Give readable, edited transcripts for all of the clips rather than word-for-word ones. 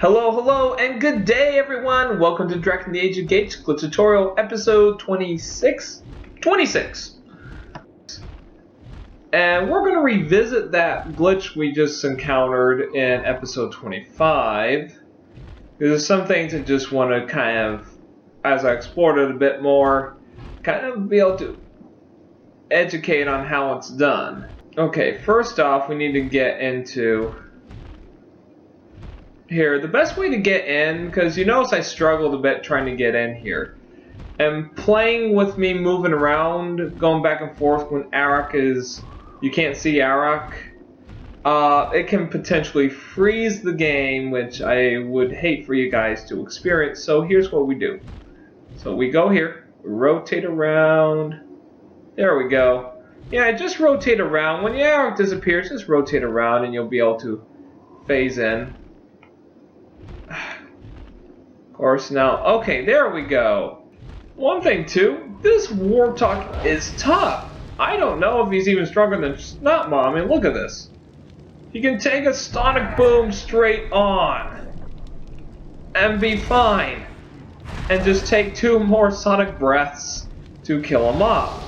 Hello, hello, and good day, everyone! Welcome to Drakan the Age of Gates Glitch Tutorial, episode 26? 26! And we're going to revisit that glitch we just encountered in episode 25. There's some things I just want to kind of, as I explored it a bit more, kind of be able to educate on how it's done. Okay, first off, we need to get into here. The best way to get in, because you notice I struggled a bit trying to get in here, and playing with me moving around, going back and forth when Arokh is, you can't see Arokh, it can potentially freeze the game, which I would hate for you guys to experience. So here's what we do. So we go here, rotate around, there we go. Yeah, just rotate around. When the Arokh disappears, just rotate around and you'll be able to phase in. Of course, now, okay, there we go. One thing too, this Wartok is tough. I don't know if he's even stronger than Snotmaw. I mean, look at this. He can take a sonic boom straight on and be fine, and just take 2 more sonic breaths to kill him off.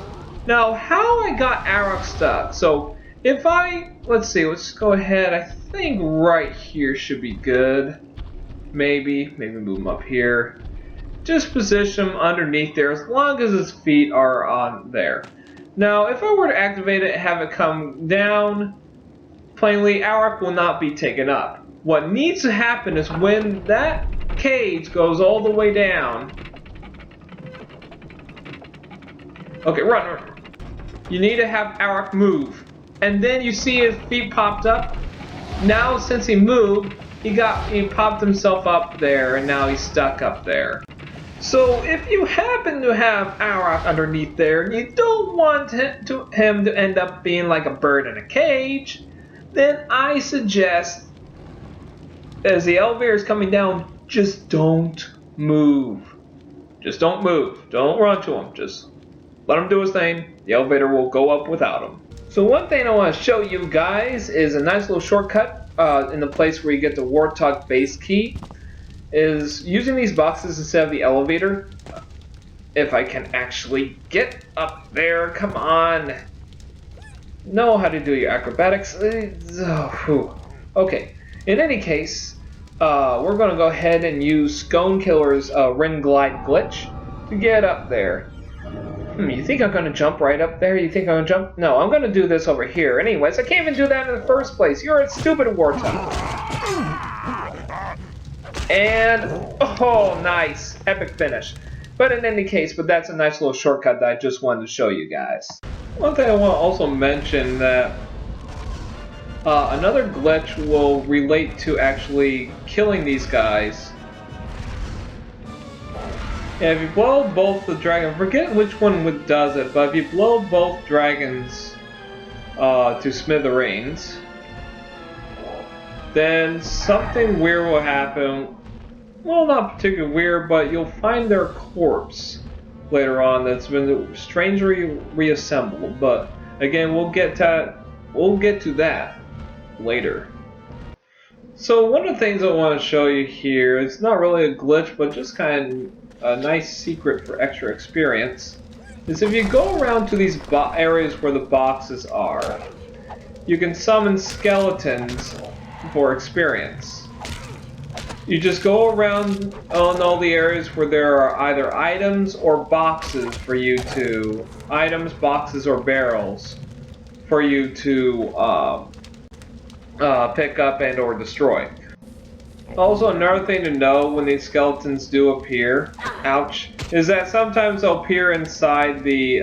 Now, how I got Arokh stuck, so if let's see, let's go ahead, I think right here should be good. Maybe move him up here. Just position him underneath there as long as his feet are on there. Now, if I were to activate it and have it come down, plainly Arokh will not be taken up. What needs to happen is when that cage goes all the way down. Okay, run. You need to have Arokh move. And then you see his feet popped up. Now, since he moved, he popped himself up there, and now he's stuck up there. So if you happen to have Arokh underneath there, and you don't want him to end up being like a bird in a cage, then I suggest, as the elevator is coming down, just don't move. Just don't move. Don't run to him. Just let him do his thing. The elevator will go up without him. So one thing I want to show you guys is a nice little shortcut in the place where you get the Wartok Base key, is using these boxes instead of the elevator. If I can actually get up there, come on. Know how to do your acrobatics. Okay, in any case, we're going to go ahead and use Sconekiller's Rynn Glide Glitch to get up there. You think I'm going to jump right up there? You think I'm going to jump? No, I'm going to do this over here. Anyways, I can't even do that in the first place. You're a stupid Wartok. And, oh, nice. Epic finish. But in any case, that's a nice little shortcut that I just wanted to show you guys. One thing I want to also mention that another glitch will relate to actually killing these guys. Yeah, if you blow both the dragons, forget which one does it, but if you blow both dragons to smithereens, then something weird will happen. Well, not particularly weird, but you'll find their corpse later on that's been strangely reassembled. But again, we'll get to that later. So one of the things I want to show you here, it's not really a glitch, but just kind of a nice secret for extra experience, is if you go around to these areas where the boxes are, you can summon skeletons for experience. You just go around on all the areas where there are either items or boxes for you to, boxes or barrels for you to pick up and or destroy. Also, another thing to know when these skeletons do appear, ouch, is that sometimes they'll appear inside the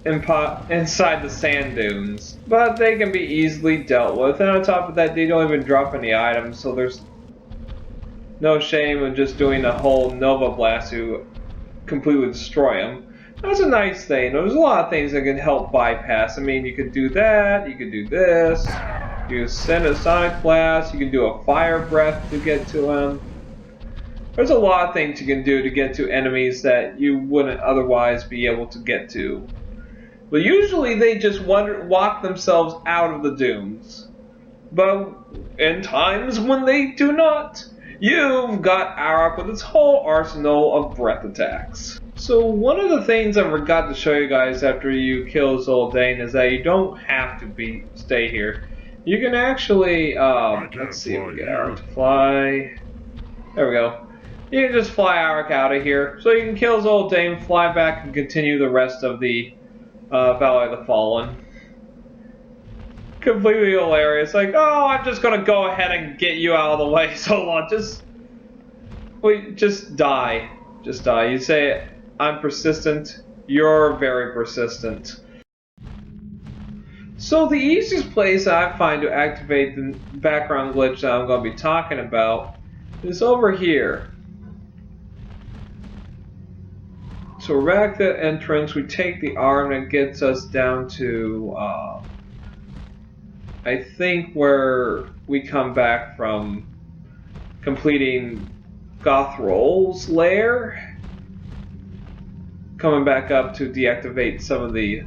inside the sand dunes, but they can be easily dealt with. And on top of that, they don't even drop any items, so there's no shame in just doing a whole Nova Blast to completely destroy them. That's a nice thing. There's a lot of things that can help bypass. I mean, you could do that, you could do this. You can send a Sonic Blast, you can do a Fire Breath to get to them. There's a lot of things you can do to get to enemies that you wouldn't otherwise be able to get to. But usually they just walk themselves out of the dunes. But in times when they do not, you've got Arokh with its whole arsenal of breath attacks. So one of the things I forgot to show you guys after you kill Zoldyne is that you don't have to stay here. You can actually, let's see if we get Arokh to fly. There we go. You can just fly Arokh out of here. So you can kill Zoldyne, fly back, and continue the rest of the Valley of the Fallen. Completely hilarious. Like, oh, I'm just gonna go ahead and get you out of the way. So long. Just die. Just die. You say, I'm persistent. You're very persistent. So the easiest place I find to activate the background glitch that I'm going to be talking about is over here. So we're back at the entrance. We take the arm that gets us down to, I think, where we come back from completing Gothrol's lair. Coming back up to deactivate some of the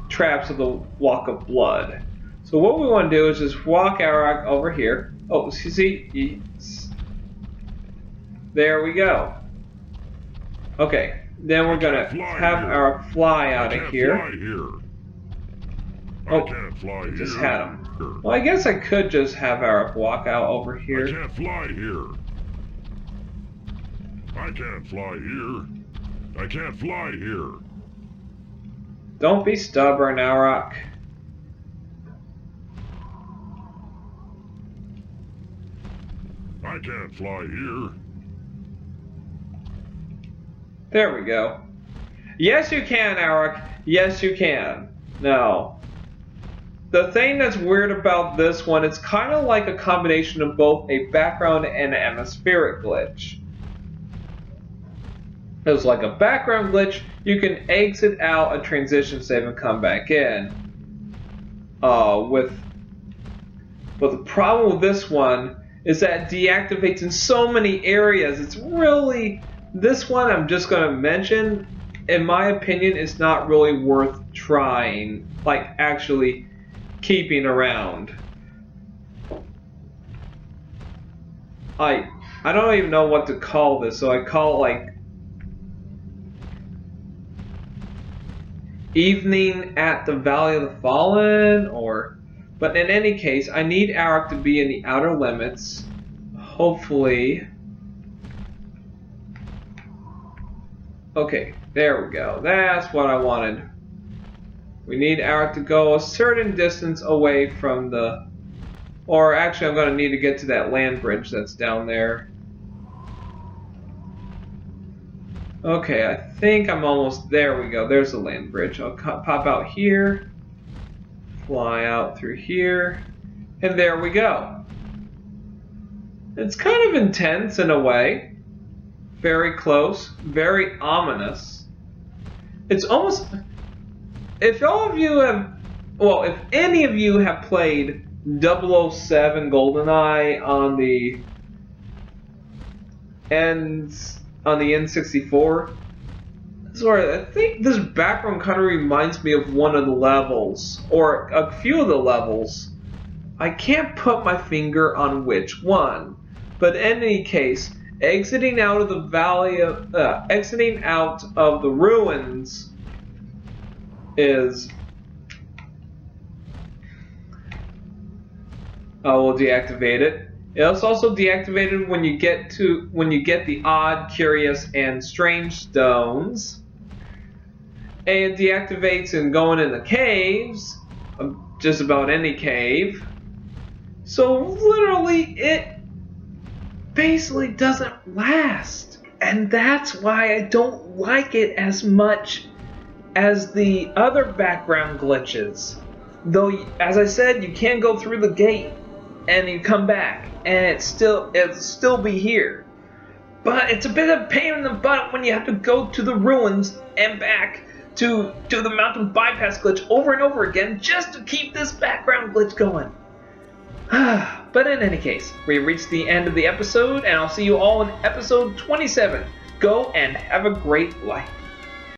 traps of the Walk of Blood. So what we want to do is just walk Arokh over here. Oh, see? There we go. Okay, then we're gonna have Arokh fly out of here. Oh, I just had him. Well, I guess I could just have Arokh walk out over here. I can't fly here. I can't fly here. I can't fly here. Don't be stubborn, Arokh. I can't fly here. There we go. Yes, you can, Arokh. Yes, you can. Now, the thing that's weird about this one, it's kind of like a combination of both a background and an atmospheric glitch. It's like a background glitch, you can exit out a transition save and come back in. But the problem with this one is that it deactivates in so many areas. It's really, this one I'm just going to mention, in my opinion, it's not really worth trying, like actually keeping around. I don't even know what to call this, so I call it like Evening at the Valley of the Fallen, but in any case, I need Arokh to be in the outer limits. Hopefully. Okay, there we go. That's what I wanted. We need Arokh to go a certain distance away from the... Or actually, I'm going to need to get to that land bridge that's down there. Okay, I think I'm almost... There we go. There's the land bridge. I'll pop out here. Fly out through here. And there we go. It's kind of intense in a way. Very close. Very ominous. It's almost... If all of you have... Well, if any of you have played 007 GoldenEye on the N64, sorry, I think this background kind of reminds me of one of the levels, or a few of the levels. I can't put my finger on which one, but in any case, exiting out of the valley of, exiting out of the ruins is... we'll deactivate it. It's also deactivated when you get the odd, curious, and strange stones. And it deactivates in going in the caves, just about any cave. So literally, it basically doesn't last, and that's why I don't like it as much as the other background glitches. Though, as I said, you can go through the gate and you come back, and it'll still be here. But it's a bit of a pain in the butt when you have to go to the ruins and back to the mountain bypass glitch over and over again just to keep this background glitch going. But in any case, we reached the end of the episode, and I'll see you all in episode 27. Go and have a great life.